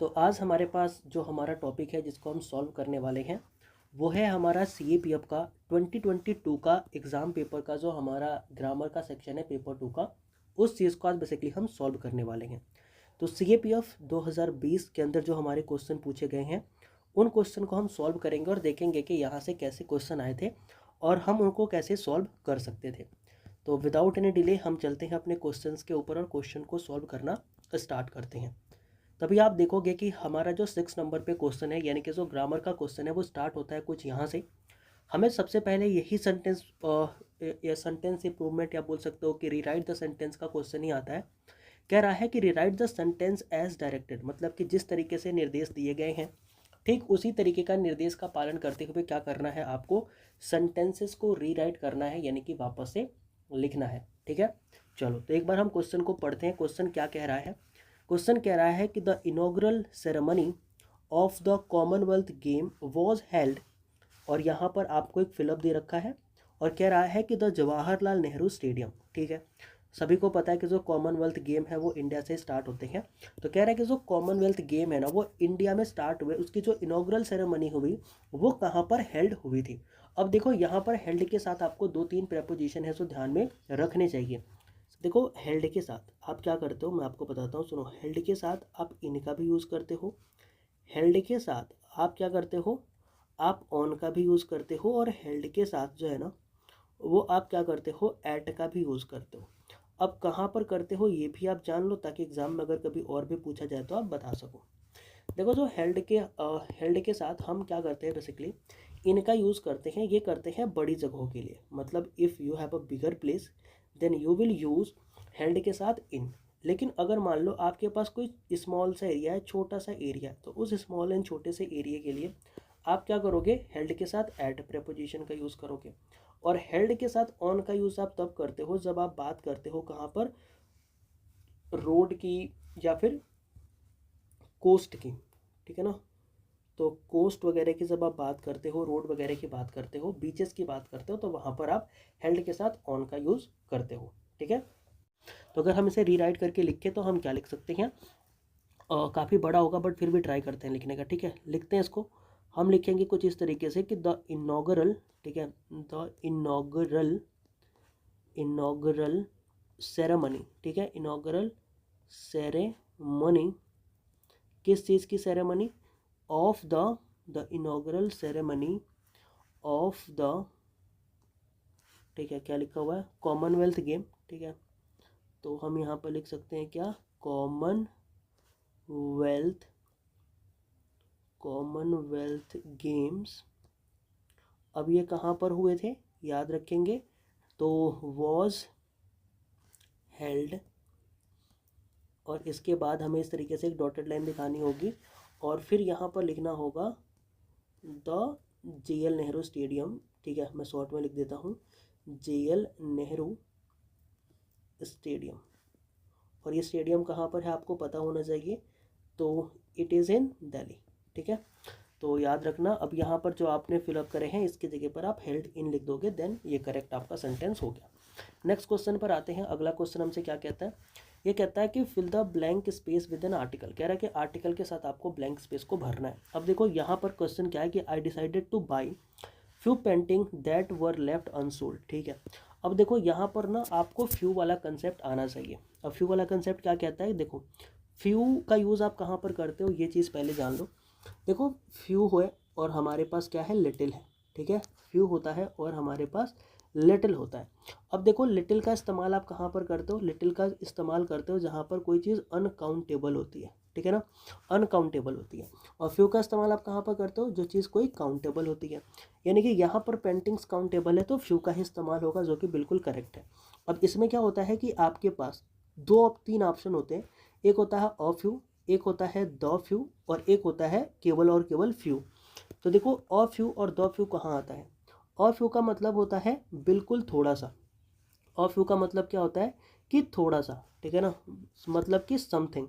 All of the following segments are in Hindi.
तो आज हमारे पास जो हमारा टॉपिक है जिसको हम सॉल्व करने वाले हैं वो है हमारा CAPF का 2022 का एग्ज़ाम पेपर का जो हमारा ग्रामर का सेक्शन है पेपर 2 का, उस चीज़ को आज बेसिकली हम सॉल्व करने वाले हैं। तो CAPF 2020 के अंदर जो हमारे क्वेश्चन पूछे गए हैं उन क्वेश्चन को हम सॉल्व करेंगे और देखेंगे कि यहाँ से कैसे क्वेश्चन आए थे और हम उनको कैसे सॉल्व कर सकते थे। तो विदाउट एनी डिले हम चलते हैं अपने क्वेश्चंस के ऊपर और क्वेश्चन को सॉल्व करना स्टार्ट करते हैं। तभी आप देखोगे कि हमारा जो 6 नंबर पे क्वेश्चन है यानी कि जो ग्रामर का क्वेश्चन है वो स्टार्ट होता है कुछ यहाँ से। हमें सबसे पहले यही सेंटेंस या सेंटेंस इंप्रूवमेंट या बोल सकते हो कि रीराइट द सेंटेंस का क्वेश्चन ही आता है। कह रहा है कि rewrite the sentence as directed, मतलब कि जिस तरीके से निर्देश दिए गए हैं ठीक उसी तरीके का निर्देश का पालन करते हुए क्या करना है, आपको सेंटेंसेस को रीराइट करना है यानी कि वापस से लिखना है। ठीक है, चलो तो एक बार हम क्वेश्चन को पढ़ते हैं। क्वेश्चन क्या कह रहा है? क्वेश्चन कह रहा है कि the inaugural ceremony of the Commonwealth game was held, और यहाँ पर आपको एक फिलअप दे रखा है और कह रहा है कि द जवाहरलाल नेहरू स्टेडियम। ठीक है, सभी को पता है कि जो कॉमनवेल्थ गेम है वो इंडिया से स्टार्ट होते हैं। तो कह रहा है कि जो कॉमनवेल्थ गेम है ना वो इंडिया में स्टार्ट हुए, उसकी जो इनॉग्रल सेरेमनी हुई वो कहाँ पर हेल्ड हुई थी। अब देखो यहाँ पर हेल्ड के साथ आपको 2-3 प्रेपोजिशन है जो ध्यान में रखने चाहिए। देखो हेल्ड के साथ आप क्या करते हो मैं आपको बताता हूँ, सुनो। हेल्ड के साथ आप इनका भी यूज़ करते हो, हेल्ड के साथ आप क्या करते हो, आप ऑन का भी यूज़ करते हो, और हेल्ड के साथ जो है ना वो आप क्या करते हो, एट का भी यूज़ करते हो। अब कहाँ पर करते हो ये भी आप जान लो ताकि एग्जाम में अगर कभी और भी पूछा जाए तो आप बता सको। देखो जो हेल्ड के साथ हम क्या करते हैं बेसिकली इनका यूज़ करते हैं, ये करते हैं बड़ी जगहों के लिए। मतलब if you have a bigger place then you will use held के साथ इन। लेकिन अगर मान लो आपके पास कोई स्मॉल सा एरिया है, छोटा सा एरिया है, तो उस स्मॉल एंड छोटे से एरिया के लिए आप क्या करोगे, हेल्ड के साथ एट प्रेपोजिशन का यूज़ करोगे। और हेल्ड के साथ ऑन का यूज़ आप तब करते हो जब आप बात करते हो कहाँ पर, रोड की या फिर कोस्ट की। ठीक है ना, तो कोस्ट वगैरह की जब आप बात करते हो, रोड वगैरह की बात करते हो, बीचेस की बात करते हो, तो वहाँ पर आप हेल्ड के साथ ऑन का यूज़ करते हो। ठीक है, तो अगर हम इसे रीराइट करके लिखें तो हम क्या लिख सकते हैं, काफ़ी बड़ा होगा बट फिर भी ट्राई करते हैं लिखने का। ठीक है, लिखते हैं इसको। हम लिखेंगे कुछ इस तरीके से कि द इनॉगरल, ठीक है, द इनॉगरल सेरेमनी। ठीक है, इनॉगरल सेरेमनी, किस चीज़ की ceremony, of the inaugural ceremony of the, ठीक है, क्या लिखा हुआ है, कॉमनवेल्थ गेम। ठीक है, तो हम यहाँ पर लिख सकते हैं क्या, कॉमनवेल्थ गेम्स। अब ये कहाँ पर हुए थे याद रखेंगे, तो वॉज हेल्ड, और इसके बाद हमें इस तरीके से एक डॉटेड लाइन दिखानी होगी और फिर यहाँ पर लिखना होगा द JL नेहरू स्टेडियम। ठीक है, मैं शॉर्ट में लिख देता हूँ JL नेहरू स्टेडियम, और ये स्टेडियम कहाँ पर है आपको पता होना चाहिए, तो इट इज़ इन दिल्ली। ठीक है, तो याद रखना। अब यहाँ पर जो आपने फिलअप करे हैं इसकी जगह पर आप हेल्ड इन लिख दोगे, देन ये करेक्ट आपका सेंटेंस हो गया। नेक्स्ट क्वेश्चन पर आते हैं। अगला क्वेश्चन हमसे क्या कहता है, ये कहता है कि fill the blank space with an article. कह रहा है कि आर्टिकल के साथ आपको ब्लैंक स्पेस को भरना है। अब देखो यहाँ पर क्वेश्चन क्या है कि आई decided two by few painting that were left unsold. ठीक है, अब देखो यहाँ पर ना आपको फ्यू वाला कंसेप्ट आना चाहिए। अब फ्यू वाला कंसेप्ट क्या कहता है, देखो फ्यू का यूज़ आप कहाँ पर करते हो ये चीज़ पहले जान लो। देखो फ्यू है और हमारे पास क्या है, लिटिल है। ठीक है, फ्यू होता है और हमारे पास लिटिल होता है। अब देखो लिटिल का इस्तेमाल आप कहाँ पर करते हो, लिटिल का इस्तेमाल करते हो जहाँ पर कोई चीज़ अनकाउंटेबल होती है। ठीक है ना, अनकाउंटेबल होती है। और फ्यू का इस्तेमाल आप कहाँ पर करते हो, जो चीज़ कोई काउंटेबल होती है। यानी कि यहाँ पर पेंटिंग्स काउंटेबल है तो फ्यू का ही इस्तेमाल होगा, जो कि बिल्कुल करेक्ट है। अब इसमें क्या होता है कि आपके पास 2-3 ऑप्शन होते हैं, एक होता है अ फ्यू, एक होता है द फ्यू, और एक होता है केवल और केवल फ्यू। तो देखो अ फ्यू और द फ्यू कहाँ आता है, अ फ्यू का मतलब होता है बिल्कुल थोड़ा सा। अ फ्यू का मतलब क्या होता है कि थोड़ा सा। ठीक है ना, मतलब कि समथिंग।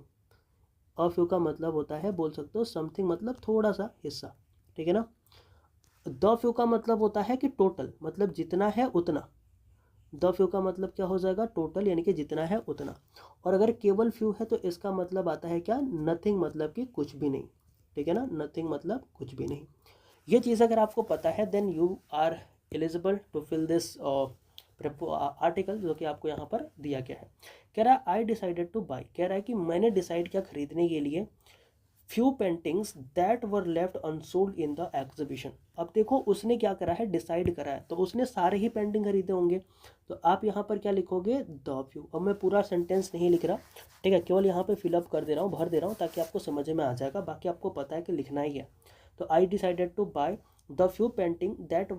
अ फ्यू का मतलब होता है, बोल सकते हो समथिंग, मतलब थोड़ा सा हिस्सा। ठीक है ना, द फ्यू का मतलब होता है कि टोटल, मतलब जितना है उतना। द फ्यू का मतलब क्या हो जाएगा, टोटल यानी कि जितना है उतना। और अगर केवल फ्यू है तो इसका मतलब आता है क्या, नथिंग मतलब कि कुछ भी नहीं, ठीक है ना, नथिंग मतलब कुछ भी नहीं। ये चीज़ अगर आपको पता है then you are eligible to fill this article जो कि आपको यहाँ पर दिया गया है। कह रहा है आई डिसाइडेड टू बाई, कह रहा है कि मैंने डिसाइड किया खरीदने के लिए few paintings that were left unsold in the exhibition. अब देखो उसने क्या करा है, डिसाइड करा है, तो उसने सारे ही पेंटिंग खरीदे होंगे, तो आप यहाँ पर क्या लिखोगे, द फ्यू। अब मैं पूरा सेंटेंस नहीं लिख रहा, ठीक है, केवल यहाँ पे फिलअप कर दे रहा हूँ, भर दे रहा हूँ ताकि आपको समझ में आ जाएगा, बाकी आपको पता है कि लिखना ही है। तो I decided to buy the few painting that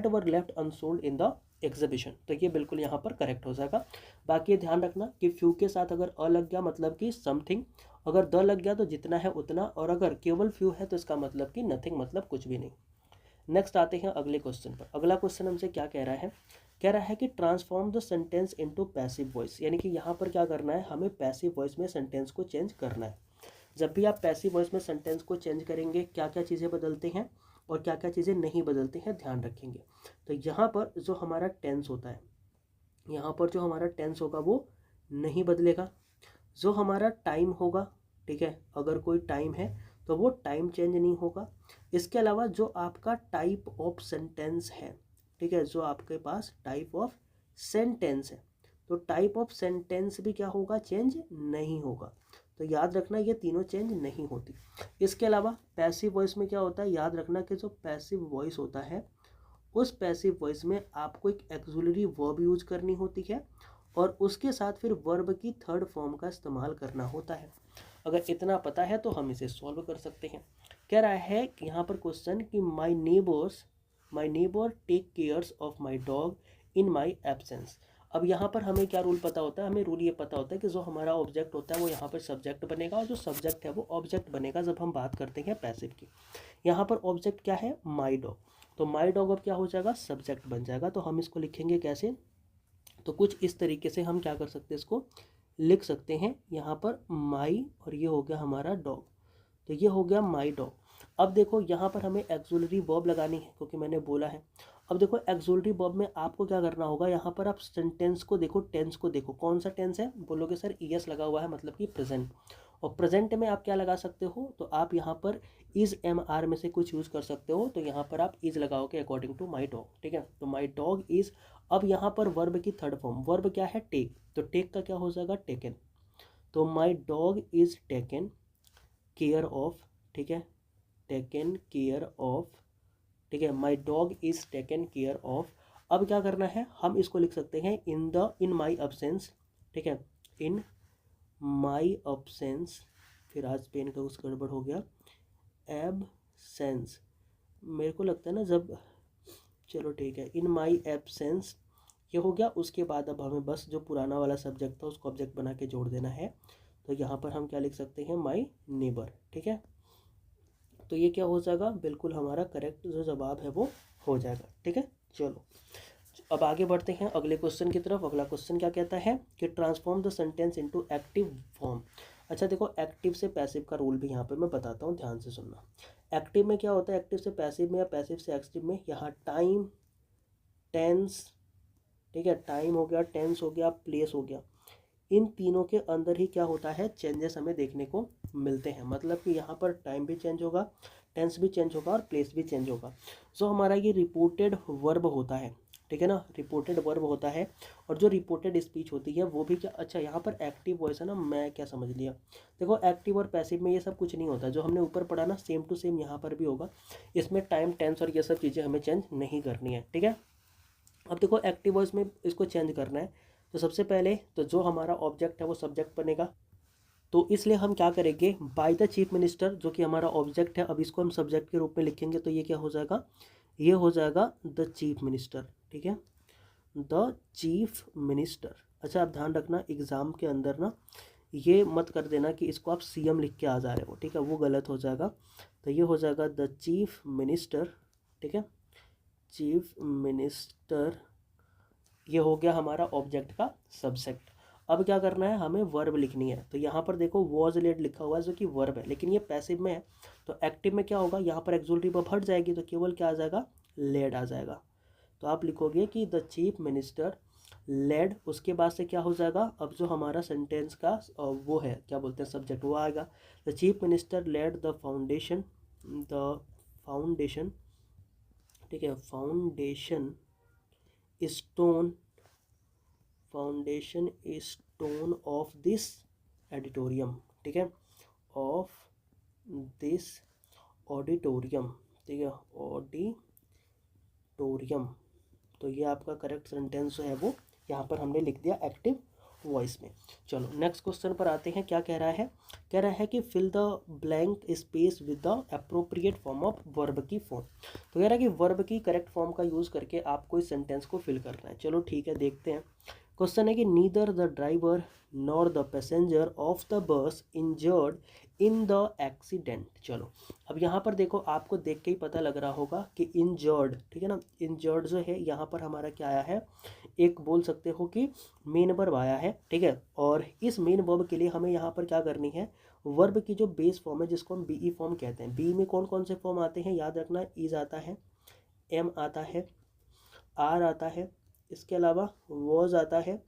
were left unsold in the exhibition, तो ये बिल्कुल यहाँ पर करेक्ट हो जाएगा। बाकी ध्यान रखना कि फ्यू के साथ अगर अ लग गया मतलब कि समथिंग, अगर द लग गया तो जितना है उतना, और अगर केवल फ्यू है तो इसका मतलब कि नथिंग मतलब कुछ भी नहीं। नेक्स्ट आते हैं अगले क्वेश्चन पर। अगला क्वेश्चन हमसे क्या कह रहा है, कह रहा है कि transform the sentence into passive voice, यानी कि यहाँ पर क्या करना है, हमें पैसिव वॉइस में सेंटेंस को चेंज करना है। जब भी आप पैसिव वॉइस में सेंटेंस को चेंज करेंगे क्या क्या चीज़ें बदलते हैं और क्या क्या चीज़ें नहीं बदलती हैं, ध्यान रखेंगे। तो यहाँ पर जो हमारा टेंस होता है, यहाँ पर जो हमारा टेंस होगा वो नहीं बदलेगा। जो हमारा टाइम होगा, ठीक है, अगर कोई टाइम है तो वो टाइम चेंज नहीं होगा। इसके अलावा जो आपका टाइप ऑफ सेंटेंस है, ठीक है, जो आपके पास टाइप ऑफ सेंटेंस है, तो टाइप ऑफ सेंटेंस भी क्या होगा, चेंज नहीं होगा। तो याद रखना ये तीनों चेंज नहीं होती। इसके अलावा पैसिव वॉइस में क्या होता है, याद रखना कि जो पैसिव वॉइस होता है उस पैसिव वॉइस में आपको एक एक्सुलरी वर्ब यूज करनी होती है और उसके साथ फिर वर्ब की थर्ड फॉर्म का इस्तेमाल करना होता है। अगर इतना पता है तो हम इसे सॉल्व कर सकते हैं। कह रहा है कि यहाँ पर क्वेश्चन कि my neighbour take cares of my dog in my absence. अब यहाँ पर हमें क्या रूल पता होता है, हमें रूल ये पता होता है कि जो हमारा ऑब्जेक्ट होता है वो यहाँ पर सब्जेक्ट बनेगा और जो सब्जेक्ट है वो ऑब्जेक्ट बनेगा जब हम बात करते हैं पैसिव की। यहाँ पर ऑब्जेक्ट क्या है, माई डॉग, तो माई डॉग अब क्या हो जाएगा, सब्जेक्ट बन जाएगा। तो हम इसको लिखेंगे कैसे, तो कुछ इस तरीके से हम क्या कर सकते हैं, इसको लिख सकते हैं। यहाँ पर माई और ये हो गया हमारा डॉग, तो ये हो गया माई डॉग। अब देखो यहाँ पर हमें एक्सुलरी वर्ब लगानी है क्योंकि मैंने बोला है। अब देखो एक्सुलरी वर्ब में आपको क्या करना होगा, यहाँ पर आप सेंटेंस को देखो, टेंस को देखो, कौन सा टेंस है, बोलोगे सर ईएस लगा हुआ है मतलब कि प्रेजेंट। और प्रेजेंट में आप क्या लगा सकते हो, तो आप यहाँ पर इज एम आर में से कुछ यूज़ कर सकते हो, तो यहाँ पर आप इज लगाओगे अकॉर्डिंग टू माई डॉग, ठीक है, तो माई डॉग इज। अब यहाँ पर वर्ब की थर्ड फॉर्म, वर्ब क्या है, टेक, तो टेक का क्या हो जाएगा, टेकन, तो my dog is taken care of, ठीक है, टेकन केयर ऑफ, ठीक है, my dog is taken care of. अब क्या करना है, हम इसको लिख सकते हैं इन माई अब्सेंस, ठीक है, इन माई अब्सेंस, फिर आज पेन का कुछ गड़बड़ हो गया, एब्सेंस, मेरे को लगता है ना जब, चलो ठीक है, इन माई एब्सेंस, ये हो गया। उसके बाद अब हमें बस जो पुराना वाला सब्जेक्ट था उसको ऑब्जेक्ट बना के जोड़ देना है, तो यहाँ पर हम क्या लिख सकते हैं, माई नेबर, ठीक है, तो ये क्या हो जाएगा, बिल्कुल हमारा करेक्ट जो जवाब है वो हो जाएगा, ठीक है। चलो अब आगे बढ़ते हैं अगले क्वेश्चन की तरफ। अगला क्वेश्चन क्या कहता है कि transform the sentence into active form. अच्छा देखो, एक्टिव से पैसिव का रूल भी यहाँ पे मैं बताता हूँ, ध्यान से सुनना। एक्टिव में क्या होता है, एक्टिव से पैसिव में या पैसिव से एक्टिव में, यहाँ टाइम, टेंस, ठीक है, टाइम हो गया, टेंस हो गया, प्लेस हो गया, इन तीनों के अंदर ही क्या होता है, चेंजेस हमें देखने को मिलते हैं। मतलब कि यहाँ पर टाइम भी चेंज होगा, टेंस भी चेंज होगा और प्लेस भी चेंज होगा। सो हमारा ये रिपोर्टेड वर्ब होता है, ठीक है ना, रिपोर्टेड वर्ब होता है। और जो रिपोर्टेड स्पीच होती है वो भी क्या, अच्छा यहाँ पर एक्टिव वॉइस है ना, मैं क्या समझ लिया, देखो एक्टिव और पैसिव में ये सब कुछ नहीं होता, जो हमने ऊपर पढ़ा ना सेम टू सेम यहाँ पर भी होगा। इसमें टाइम, टेंस और ये सब चीज़ें हमें चेंज नहीं करनी है, ठीक है। अब देखो एक्टिव वॉइस में इसको चेंज करना है, तो सबसे पहले तो जो हमारा ऑब्जेक्ट है वो सब्जेक्ट बनेगा, तो इसलिए हम क्या करेंगे, बाय द चीफ मिनिस्टर, जो कि हमारा ऑब्जेक्ट है, अब इसको हम सब्जेक्ट के रूप में लिखेंगे, तो ये क्या हो जाएगा, ये हो जाएगा द चीफ मिनिस्टर, ठीक है, द चीफ मिनिस्टर। अच्छा आप ध्यान रखना एग्ज़ाम के अंदर ना ये मत कर देना कि इसको आप सीएम लिख के आ जा रहे हो, ठीक है, वो गलत हो जाएगा। तो ये हो जाएगा द चीफ मिनिस्टर, ठीक है, चीफ मिनिस्टर, ये हो गया हमारा ऑब्जेक्ट का सब्जेक्ट। अब क्या करना है, हमें वर्ब लिखनी है, तो यहाँ पर देखो वॉज लेड लिखा हुआ है जो कि वर्ब है, लेकिन ये पैसिव में है। तो एक्टिव में क्या होगा, यहाँ पर एक्सुलरी वर्ब हट जाएगी, तो केवल क्या आ जाएगा, लेड आ जाएगा। तो तो आप लिखोगे कि द चीफ मिनिस्टर लेड, उसके बाद से क्या हो जाएगा, अब जो हमारा सेंटेंस का वो है क्या बोलते हैं सब्जेक्ट, वो आएगा। The chief minister laid the foundation, ठीक है, stone foundation stone of this auditorium, ठीक है, ऑफ दिस ऑडिटोरियम, ठीक है, ऑडिटोरियम। तो ये आपका करेक्ट सेंटेंस है वो यहाँ पर हमने लिख दिया एक्टिव वॉइस में। चलो नेक्स्ट क्वेश्चन पर आते हैं। क्या कह रहा है, कह रहा है कि fill the blank space with the appropriate form of verb की फॉर्म। तो कह रहा है कि वर्ब की करेक्ट फॉर्म का यूज़ करके आपको इस सेंटेंस को फिल करना है। चलो ठीक है, देखते हैं। क्वेश्चन है कि neither the driver nor the passenger of the bus injured in the accident. चलो अब यहाँ पर देखो, आपको देख के ही पता लग रहा होगा कि इंजर्ड, ठीक है ना, इंजर्ड जो है यहाँ पर हमारा क्या आया है, एक बोल सकते हो कि मेन वर्ब आया है, ठीक है। और इस मेन वर्ब के लिए हमें यहाँ पर क्या करनी है, वर्ब की जो बेस फॉर्म है जिसको हम बीई फॉर्म कहते हैं। बी में कौन कौन से फॉर्म आते हैं, याद रखना, इज आता है, एम आता है, आर आता है, इसके अलावा वॉज आता है,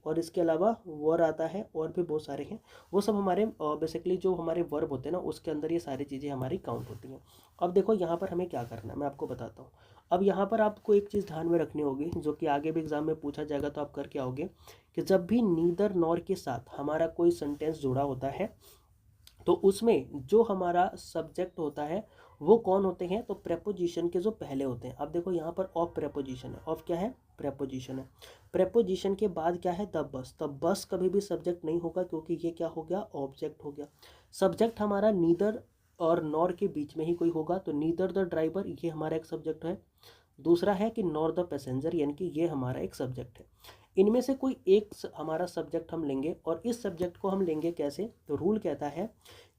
और इसके अलावा वर आता है, और भी बहुत सारे हैं। वो सब हमारे बेसिकली जो हमारे वर्ब होते हैं ना, उसके अंदर ये सारी चीज़ें हमारी काउंट होती हैं। अब देखो यहाँ पर हमें क्या करना है, मैं आपको बताता हूँ। अब यहाँ पर आपको एक चीज़ ध्यान में रखनी होगी, जो कि आगे भी एग्जाम में पूछा जाएगा, तो आप करके आओगे कि जब भी नीदर नॉर के साथ हमारा कोई सेंटेंस जुड़ा होता है, तो उसमें जो हमारा सब्जेक्ट होता है वो कौन होते हैं, तो प्रेपोजिशन के जो पहले होते हैं। अब देखो यहाँ पर ऑफ प्रेपोजिशन है, ऑफ क्या है, प्रेपोजिशन है। प्रेपोजिशन के बाद क्या है, द बस। तब बस कभी भी सब्जेक्ट नहीं होगा, क्योंकि ये क्या हो गया, ऑब्जेक्ट हो गया। सब्जेक्ट हमारा नीदर और नॉर के बीच में ही कोई होगा, तो नीदर द ड्राइवर ये हमारा एक सब्जेक्ट है। दूसरा है कि नॉर द पैसेंजर, यानी कि ये हमारा एक सब्जेक्ट है। इनमें से कोई एक हमारा सब्जेक्ट हम लेंगे, और इस सब्जेक्ट को हम लेंगे कैसे, तो रूल कहता है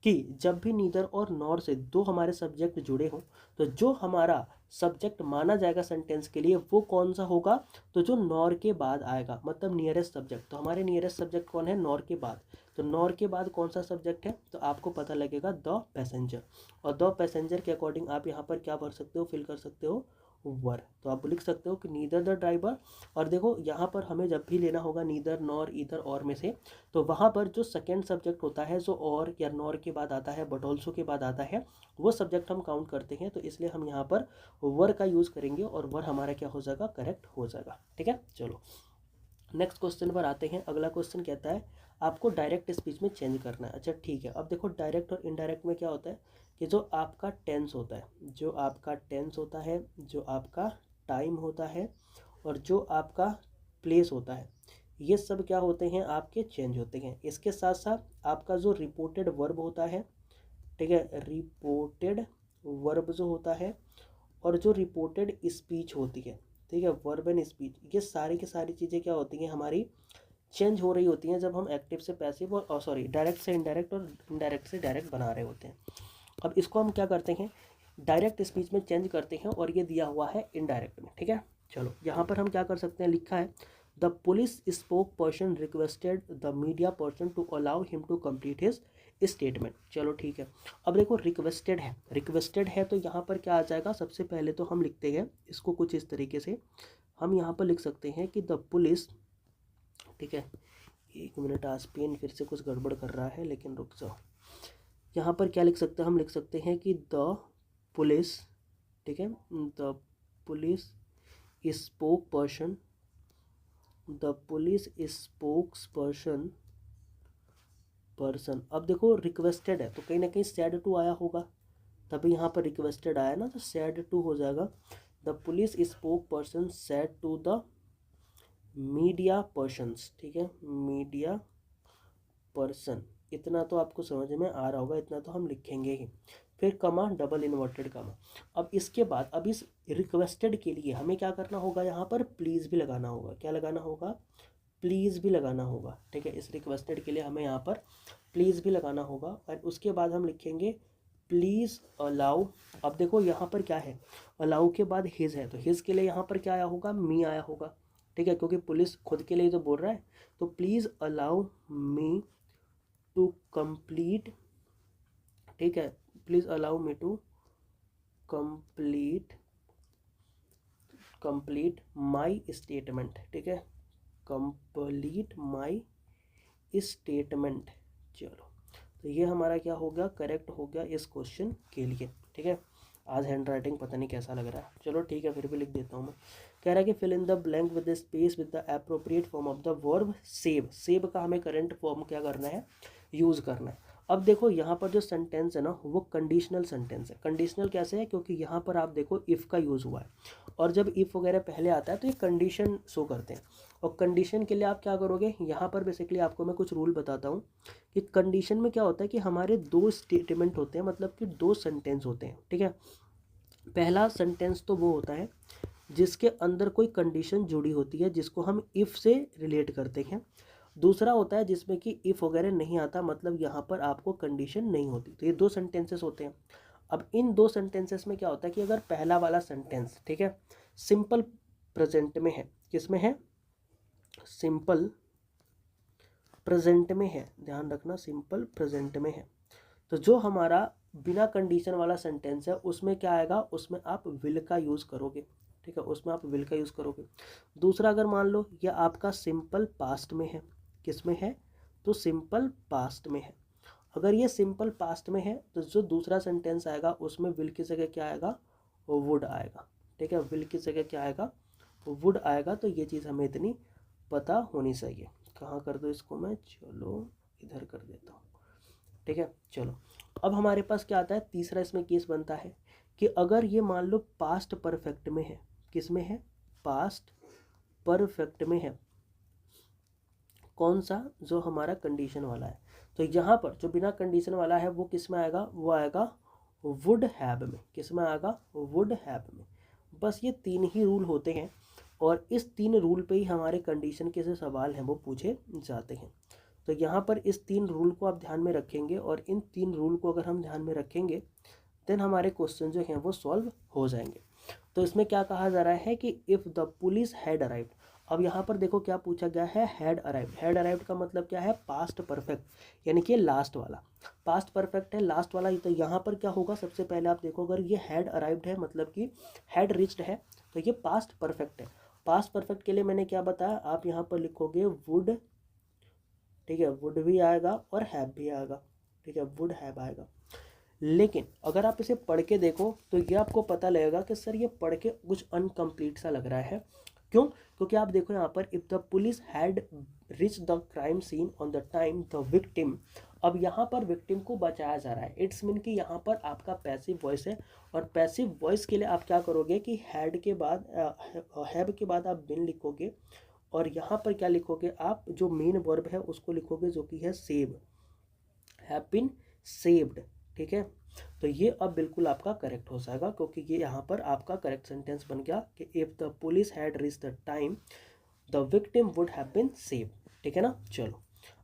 कि जब भी नीदर और नॉर से दो हमारे सब्जेक्ट जुड़े हों, तो जो हमारा सब्जेक्ट माना जाएगा सेंटेंस के लिए वो कौन सा होगा, तो जो नॉर के बाद आएगा, मतलब नियरेस्ट सब्जेक्ट। तो हमारे नियरेस्ट सब्जेक्ट कौन है, नॉर के बाद। तो नॉर के बाद कौन सा सब्जेक्ट है, तो आपको पता लगेगा द पैसेंजर। और द पैसेंजर के अकॉर्डिंग आप यहाँ पर क्या भर सकते हो, फिल कर सकते हो वर। तो आप लिख सकते हो कि नीदर द ड्राइवर। और देखो यहाँ पर हमें जब भी लेना होगा नीदर नॉर ईदर और में से, तो वहाँ पर जो सेकंड सब्जेक्ट होता है, जो और या नॉर के बाद आता है, बट ऑल्सो के बाद आता है, वो सब्जेक्ट हम काउंट करते हैं। तो इसलिए हम यहाँ पर वर का यूज़ करेंगे, और वर हमारा क्या हो जाएगा, करेक्ट हो जाएगा, ठीक है। चलो नेक्स्ट क्वेश्चन पर आते हैं। अगला क्वेश्चन कहता है आपको डायरेक्ट स्पीच में चेंज करना है। अच्छा ठीक है, अब देखो डायरेक्ट और इनडायरेक्ट में क्या होता है कि जो आपका टेंस होता है, जो आपका टेंस होता है, जो आपका टाइम होता है, और जो आपका प्लेस होता है, ये सब क्या होते हैं, आपके चेंज होते हैं। इसके साथ साथ आपका जो रिपोर्टेड वर्ब होता है, ठीक है, रिपोर्टेड वर्ब जो होता है, और जो रिपोर्टेड स्पीच होती है, ठीक है, वर्ब एंड स्पीच, ये सारी की सारी चीज़ें क्या होती हैं, हमारी चेंज हो रही होती हैं जब हम एक्टिव से पैसिव और सॉरी डायरेक्ट से इनडायरेक्ट और इनडायरेक्ट से डायरेक्ट बना रहे होते हैं। अब इसको हम क्या करते हैं, डायरेक्ट स्पीच में चेंज करते हैं, और ये दिया हुआ है इनडायरेक्ट में, ठीक है। चलो यहाँ पर हम क्या कर सकते हैं, लिखा है the police spokesperson requested the media person to allow him to complete his statement. चलो ठीक है, अब देखो रिक्वेस्टेड है, रिक्वेस्टेड है, तो यहाँ पर क्या आ जाएगा, सबसे पहले तो हम लिखते हैं इसको कुछ इस तरीके से। हम यहाँ पर लिख सकते हैं कि द पुलिस, ठीक है, एक मिनट, आज पेन फिर से कुछ गड़बड़ कर रहा है, लेकिन रुक जाओ। यहाँ पर क्या लिख सकते हैं, हम लिख सकते हैं कि द पुलिस, ठीक है, the police spoke person, the police spokes person person. अब देखो रिक्वेस्टेड है, तो कहीं ना कहीं सैड टू आया होगा, तभी यहाँ पर रिक्वेस्टेड आया ना, तो सैड टू हो जाएगा। The police spokesperson said to the media persons, ठीक है, मीडिया पर्सन। इतना तो आपको समझ में आ रहा होगा, इतना तो हम लिखेंगे ही। फिर कमा, डबल इन्वर्टेड कमा। अब इसके बाद अब इस रिक्वेस्टेड के लिए हमें क्या करना होगा, यहाँ पर प्लीज़ भी लगाना होगा। क्या लगाना होगा, प्लीज़ भी लगाना होगा, ठीक है। इस रिक्वेस्टेड के लिए हमें यहाँ पर प्लीज़ भी लगाना होगा, और उसके बाद हम लिखेंगे प्लीज़ अलाउ। अब देखो यहाँ पर क्या है, अलाउ के बाद हिज है, तो हिज के लिए यहाँ पर क्या आया होगा, मी आया होगा, ठीक है, क्योंकि पुलिस खुद के लिए तो बोल रहा है। तो please allow me to complete, ठीक है, please allow me to complete complete my statement, ठीक है, कंप्लीट माई स्टेटमेंट। चलो, तो ये हमारा क्या हो गया, करेक्ट हो गया इस क्वेश्चन के लिए, ठीक है। आज हैंड राइटिंग पता नहीं कैसा लग रहा है, चलो ठीक है, फिर भी लिख देता हूँ मैं। कह रहा है कि fill in the blank with the space with the appropriate form of the verb save. Save का हमें करंट फॉर्म क्या करना है, यूज़ करना है। अब देखो यहाँ पर जो सेंटेंस है ना, वो कंडीशनल सेंटेंस है। कंडीशनल कैसे है, क्योंकि यहाँ पर आप देखो इफ़ का यूज़ हुआ है, और जब इफ़ वगैरह पहले आता है तो ये कंडीशन शो करते हैं। और कंडीशन के लिए आप क्या करोगे, यहाँ पर बेसिकली आपको मैं कुछ रूल बताता हूँ कि कंडीशन में क्या होता है कि हमारे दो स्टेटमेंट होते हैं, मतलब कि दो सेंटेंस होते हैं, ठीक है। पहला सेंटेंस तो वो होता है जिसके अंदर कोई कंडीशन जुड़ी होती है, जिसको हम इफ़ से रिलेट करते हैं। दूसरा होता है जिसमें कि इफ़ वगैरह नहीं आता, मतलब यहाँ पर आपको कंडीशन नहीं होती। तो ये दो सेंटेंसेस होते हैं। अब इन दो सेंटेंसेस में क्या होता है कि अगर पहला वाला सेंटेंस, ठीक है, सिंपल प्रेजेंट में है, किसमें है, सिंपल प्रेजेंट में है, ध्यान रखना सिंपल प्रेजेंट में है, तो जो हमारा बिना कंडीशन वाला सेंटेंस है उसमें क्या आएगा, उसमें आप विल का यूज़ करोगे, ठीक है, उसमें आप विल का यूज़ करोगे। दूसरा, अगर मान लो ये आपका सिंपल पास्ट में है, किस में है, तो सिंपल पास्ट में है। अगर ये सिंपल पास्ट में है तो जो दूसरा सेंटेंस आएगा उसमें विल की जगह क्या आएगा, वो वुड आएगा, ठीक है, विल की जगह क्या आएगा, वो वुड आएगा। तो ये चीज़ हमें इतनी पता होनी चाहिए। कहाँ कर दो इसको मैं, चलो इधर कर देता हूँ, ठीक है। चलो, अब हमारे पास क्या आता है, तीसरा इसमें केस बनता है कि अगर ये मान लो पास्ट परफेक्ट में है, किस में है, पास्ट परफेक्ट में है, कौन सा, जो हमारा कंडीशन वाला है। तो यहाँ पर जो बिना कंडीशन वाला है वो किस में आएगा, वो आएगा वुड हैव में, किस में आएगा, वुड हैव में। बस ये तीन ही रूल होते हैं, और इस तीन रूल पे ही हमारे कंडीशन के जो सवाल हैं वो पूछे जाते हैं। तो यहाँ पर इस तीन रूल को आप ध्यान में रखेंगे, और इन तीन रूल को अगर हम ध्यान में रखेंगे देन हमारे क्वेश्चन जो हैं वो सॉल्व हो जाएंगे। तो इसमें क्या कहा जा रहा है कि if the police had arrived. अब यहाँ पर देखो क्या पूछा गया है, हैड अराइव्ड। हैड अराइव्ड का मतलब क्या है, पास्ट परफेक्ट, यानी कि लास्ट वाला। पास्ट परफेक्ट है, लास्ट वाला। तो यहाँ पर क्या होगा, सबसे पहले आप देखो, अगर ये हैड अराइव्ड है मतलब कि हैड रीच्ड है, तो ये पास्ट परफेक्ट है। पास्ट परफेक्ट के लिए मैंने क्या बताया, आप यहाँ पर लिखोगे वुड, ठीक है, वुड भी आएगा और हैव भी आएगा, ठीक है, वुड हैव आएगा। लेकिन अगर आप इसे पढ़ के देखो तो ये आपको पता लगेगा कि सर ये पढ़ के कुछ अनकम्प्लीट सा लग रहा है। क्यों, क्योंकि आप देखो यहाँ पर if the police had reach the crime scene on the time the victim. अब यहाँ पर विक्टिम को बचाया जा रहा है, इट्स मीन कि यहाँ पर आपका पैसिव वॉइस है, और पैसिव वॉइस के लिए आप क्या करोगे कि हैड के बाद हैव के बाद आप बिन लिखोगे, और यहाँ पर क्या लिखोगे आप, जो मेन वर्ब है उसको लिखोगे जो कि है सेव, हैव बीन सेव्ड, ठीक है। तो ये अब बिल्कुल आपका करेक्ट हो जाएगा, क्योंकि ये यहाँ पर आपका करेक्ट सेंटेंस बन गया कि if the police had reach the time the victim would have been save, ठीक है ना। चलो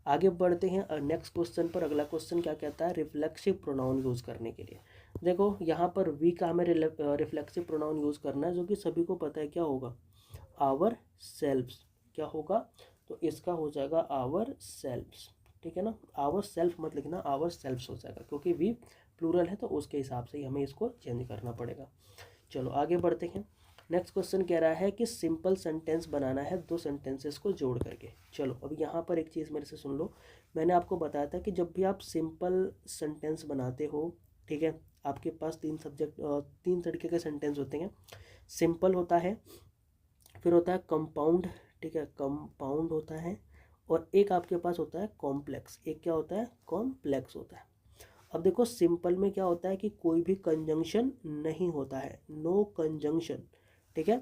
आगे बढ़ते हैं नेक्स्ट क्वेश्चन पर। अगला क्वेश्चन क्या कहता है, रिफ्लेक्सिव प्रोनाउन यूज़ करने के लिए। देखो यहाँ पर वी का हमें रिफ्लेक्सिव प्रोनाउन यूज़ करना है, जो कि सभी को पता है क्या होगा, आवर सेल्फ्स। क्या होगा, तो इसका हो जाएगा आवर सेल्फ्स, ठीक है ना। आवर सेल्फ मत लिखना, आवर सेल्फ्स हो जाएगा, क्योंकि वी प्लूरल है तो उसके हिसाब से ही हमें इसको चेंज करना पड़ेगा। चलो आगे बढ़ते हैं। नेक्स्ट क्वेश्चन कह रहा है कि सिंपल सेंटेंस बनाना है दो सेंटेंसेस को जोड़ करके। चलो अब यहाँ पर एक चीज़ मेरे से सुन लो। मैंने आपको बताया था कि जब भी आप सिंपल सेंटेंस बनाते हो, ठीक है, आपके पास तीन तरीके के सेंटेंस होते हैं। सिंपल होता है, फिर होता है कंपाउंड, ठीक है, कंपाउंड होता है, और एक आपके पास होता है कॉम्प्लेक्स। एक क्या होता है, कॉम्प्लेक्स होता है। अब देखो सिंपल में क्या होता है कि कोई भी कंजंक्शन नहीं होता है, नो कंजंक्शन, ठीक है।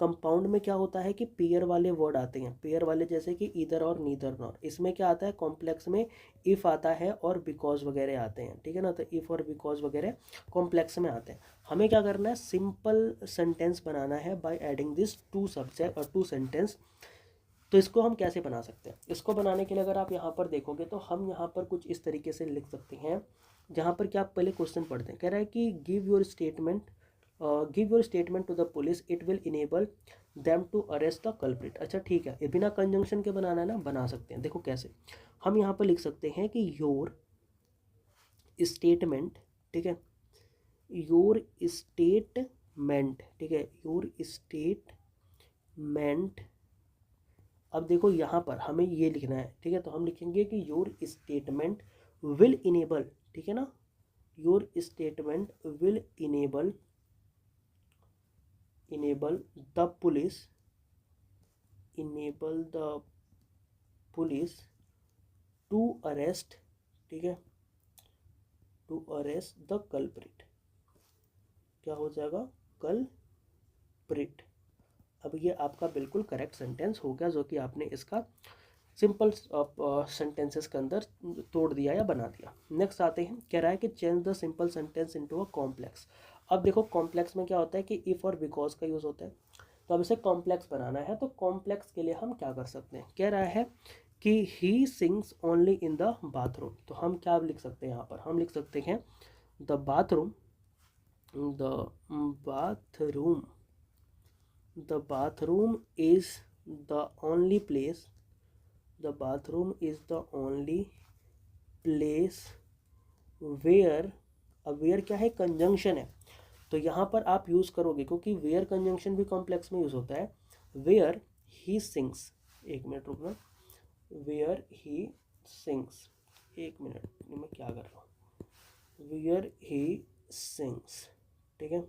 कंपाउंड में क्या होता है कि पेयर वाले वर्ड आते हैं, पेयर वाले जैसे कि ईदर और नीदर नॉर। इसमें क्या आता है, कॉम्प्लेक्स में इफ़ आता है और बिकॉज वगैरह आते हैं, ठीक है ना। तो इफ़ और बिकॉज वगैरह कॉम्प्लेक्स में आते हैं। हमें क्या करना है, सिंपल सेंटेंस बनाना है by adding this to subject और टू सेंटेंस। तो इसको हम कैसे बना सकते हैं, इसको बनाने के लिए अगर आप यहाँ पर देखोगे तो हम यहाँ पर कुछ इस तरीके से लिख सकते हैं, जहाँ पर क्या आप पहले क्वेश्चन पढ़ते हैं। कह रहा है कि give your statement to the police, it will enable them to arrest the culprit. अच्छा ठीक है, ये बिना कंजंक्शन के बनाना है ना, बना सकते हैं। देखो कैसे, हम यहाँ पर लिख सकते हैं कि योर स्टेटमेंट, ठीक है, योर स्टेटमेंट, ठीक है, योर स्टेटमेंट मेंट। अब देखो यहाँ पर हमें ये लिखना है, ठीक है, तो हम लिखेंगे कि योर स्टेटमेंट विल इनेबल, ठीक है ना, your statement will enable the police, enable the police to arrest, ठीक है, टू अरेस्ट द कल्प्रिट। क्या हो जाएगा? कल्प्रिट। अब ये आपका बिल्कुल करेक्ट सेंटेंस हो गया, जो कि आपने इसका सिंपल सेंटेंसेस के अंदर तोड़ दिया या बना दिया। नेक्स्ट आते हैं, कह रहा है कि change the simple sentence into a complex. अब देखो कॉम्प्लेक्स में क्या होता है कि इफ़ और बिकॉज का यूज़ होता है, तो अब इसे कॉम्प्लेक्स बनाना है, तो कॉम्प्लेक्स के लिए हम क्या कर सकते हैं, कह रहा है कि he sings only in the bathroom. तो हम क्या लिख सकते हैं यहाँ पर, हम लिख सकते हैं the bathroom, the bathroom, the bathroom is the only place, the bathroom is the only place where, अब where क्या है, कंजंक्शन है, तो यहाँ पर आप यूज़ करोगे, क्योंकि where कंजंक्शन भी कॉम्प्लेक्स में यूज़ होता है, where he sings, एक मिनट रुकना, where he sings, एक मिनट, मैं क्या कर रहा हूँ, where he sings, ठीक है।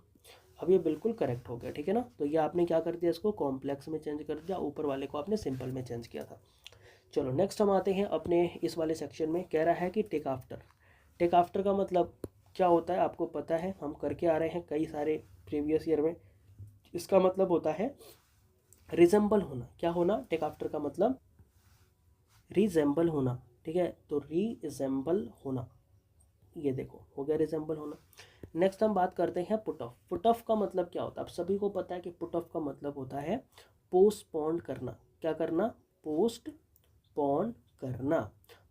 अब ये बिल्कुल करेक्ट हो गया, ठीक है ना, तो ये आपने क्या कर दिया, इसको कॉम्प्लेक्स में चेंज कर दिया, ऊपर वाले को आपने सिंपल में चेंज किया था। चलो नेक्स्ट हम आते हैं अपने इस वाले सेक्शन में, कह रहा है कि टेक आफ्टर। टेक आफ्टर का मतलब क्या होता है आपको पता है, हम करके आ रहे हैं कई सारे प्रीवियस ईयर में। इसका मतलब होता है रिजेंबल होना। क्या होना? टेक आफ्टर का मतलब रिजेंबल होना, ठीक है, तो रिजेंबल होना, ये देखो हो गया रिजेंबल होना। नेक्स्ट हम बात करते हैं पुट ऑफ। पुट ऑफ का मतलब क्या होता है, आप सभी को पता है कि पुट ऑफ का मतलब होता है पोस्टपोन करना। क्या करना? पोस्टपोन करना।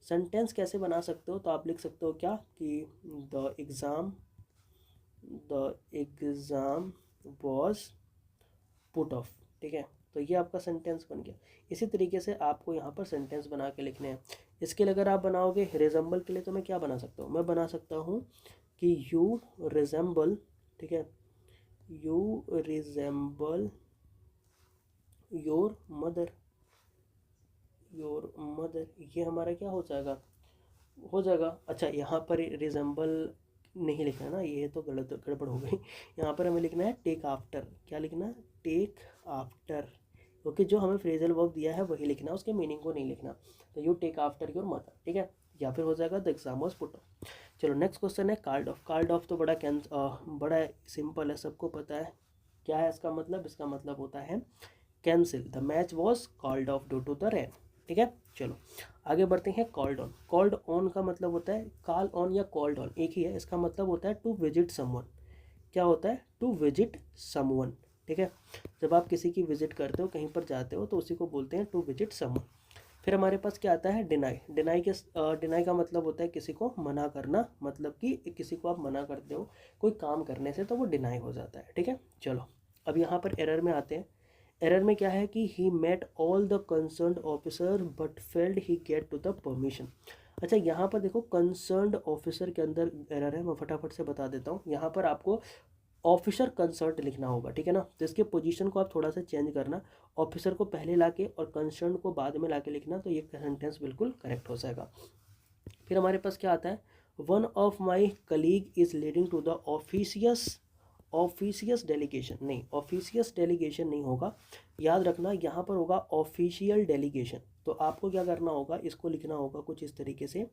सेंटेंस कैसे बना सकते हो, तो आप लिख सकते हो क्या कि the exam was put off, ठीक है, तो ये आपका सेंटेंस बन गया। इसी तरीके से आपको यहाँ पर सेंटेंस बना के लिखने हैं। इसके लिए अगर आप बनाओगे रिजेंबल के लिए, तो मैं क्या बना सकता हूँ, मैं बना सकता हूँ कि यू रिजेंबल, ठीक है, you resemble your mother, your mother, ये हमारा क्या हो जाएगा, हो जाएगा। अच्छा यहाँ पर रिजेंबल नहीं लिखना ना, ये तो गड़बड़ हो गई। यहाँ पर हमें लिखना है टेक आफ्टर। क्या लिखना है? टेक आफ्टर, क्योंकि जो हमें फ्रेजल वर्ब दिया है वही लिखना है, उसके मीनिंग को नहीं लिखना। तो you take after your mother, ठीक है, या फिर हो जाएगा the exam was put off. चलो नेक्स्ट क्वेश्चन है कार्ड ऑफ। कार्ड ऑफ तो बड़ा सिंपल है, सबको पता है क्या है इसका मतलब। इसका मतलब होता है cancel, the match was called off due to the rain, ठीक है। चलो आगे बढ़ते हैं। Called on. कॉल्ड ऑन का मतलब होता है कॉल ऑन या कॉल्ड ऑन एक ही है, इसका मतलब होता है टू विजिट समवन। क्या होता है? टू विजिट समवन, ठीक है। जब आप किसी की विजिट करते हो, कहीं पर जाते हो, तो उसी को बोलते हैं टू विजिट समवन। फिर हमारे पास क्या आता है? डिनाई। डिनाई का मतलब होता है किसी को मना करना, मतलब कि किसी को आप मना करते हो कोई काम करने से, तो वो डिनाई हो जाता है, ठीक है। चलो अब यहाँ पर एरर में आते हैं। एरर में क्या है कि he met all the concerned officer but failed he get to the permission. अच्छा यहाँ पर देखो कंसर्न्ड ऑफिसर के अंदर एरर है, मैं फटाफट से बता देता हूँ। यहाँ पर आपको ऑफिसर कंसर्ट लिखना होगा, ठीक है ना, तो इसके पोजीशन को आप थोड़ा सा चेंज करना, ऑफिसर को पहले लाके और कंसर्न को बाद में लाके लिखना, तो ये सेंटेंस बिल्कुल करेक्ट हो जाएगा। फिर हमारे पास क्या आता है? One of my colleague is leading to the officious delegation. नहीं, ऑफिशियस डेलीगेशन नहीं होगा, याद रखना यहाँ पर होगा ऑफिशियल डेलीगेशन। तो आपको क्या करना होगा, इसको लिखना होगा कुछ इस तरीके से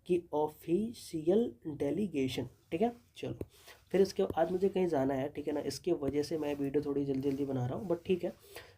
कि ऑफिशियल डेलीगेशन, ठीक है। चलो फिर इसके आज मुझे कहीं जाना है, ठीक है ना, इसके वजह से मैं वीडियो थोड़ी जल्दी जल्दी बना रहा हूँ, बट ठीक है।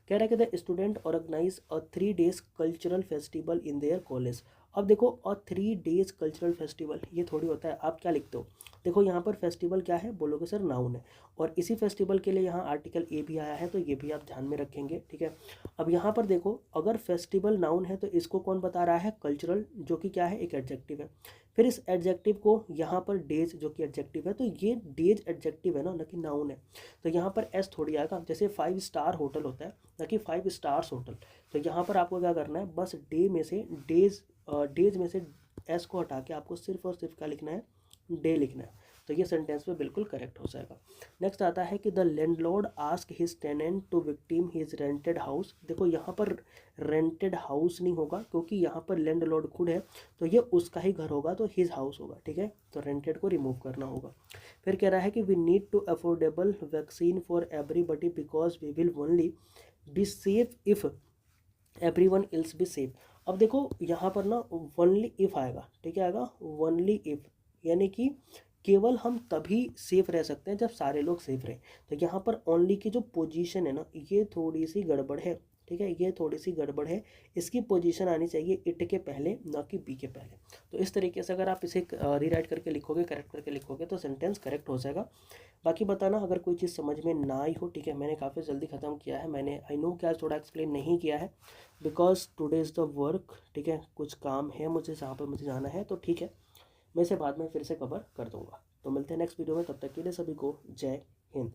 कह रहा है कि the student organize a 3 days cultural festival in their college. अब देखो अ 3 days कल्चरल फेस्टिवल, ये थोड़ी होता है, आप क्या लिखते हो, देखो यहाँ पर फेस्टिवल क्या है, बोलोगे सर नाउन है, और इसी फेस्टिवल के लिए यहाँ आर्टिकल ए भी आया है, तो ये भी आप ध्यान में रखेंगे, ठीक है। अब यहाँ पर देखो अगर फेस्टिवल नाउन है, तो इसको कौन बता रहा है? कल्चरल, जो कि क्या है, एक एडजेक्टिव है। फिर इस एडजेक्टिव को यहाँ पर डेज, जो कि एडजेक्टिव है, तो ये डेज एडजेक्टिव है ना कि नाउन है, तो यहाँ पर एस थोड़ी आएगा। जैसे 5 स्टार होटल होता है ना कि 5 स्टार्स होटल, तो यहाँ पर आपको क्या करना है, बस डेज में से एस को हटा के आपको सिर्फ और सिर्फ क्या लिखना है? डे लिखना है, तो ये सेंटेंस में बिल्कुल करेक्ट हो जाएगा। नेक्स्ट आता है कि the landlord ask his tenant to vacate his rented house. देखो यहाँ पर रेंटेड हाउस नहीं होगा क्योंकि यहाँ पर लैंडलॉर्ड खुद है, तो ये उसका ही घर होगा, तो हिज हाउस होगा, ठीक है। तो रेंटेड को रिमूव करना होगा। फिर कह रहा है कि we need to affordable vaccine for everybody because we will only be safe if everyone else be safe. अब देखो यहाँ पर ना ओनली इफ़ आएगा, ठीक है, आएगा ओनली इफ़, यानी कि केवल हम तभी सेफ रह सकते हैं जब सारे लोग सेफ रहें। तो यहाँ पर ओनली की जो पोजीशन है ना, ये थोड़ी सी गड़बड़ है, ठीक है, ये थोड़ी सी गड़बड़ है। इसकी पोजीशन आनी चाहिए इट के पहले, ना कि बी के पहले। तो इस तरीके से अगर आप इसे रीराइट करके लिखोगे, करेक्ट करके लिखोगे, तो सेंटेंस करेक्ट हो जाएगा। बाकी बताना अगर कोई चीज़ समझ में ना आई हो, ठीक है। मैंने काफ़ी जल्दी ख़त्म किया है, मैंने आई नो कि आज थोड़ा एक्सप्लेन नहीं किया है because today is the work, ठीक है, कुछ काम है मुझे जहाँ पर मुझे जाना है, तो ठीक है, मैं इसे बाद में फिर से कवर कर दूँगा। तो मिलते हैं नेक्स्ट वीडियो में, तब तक के लिए सभी को जय हिंद।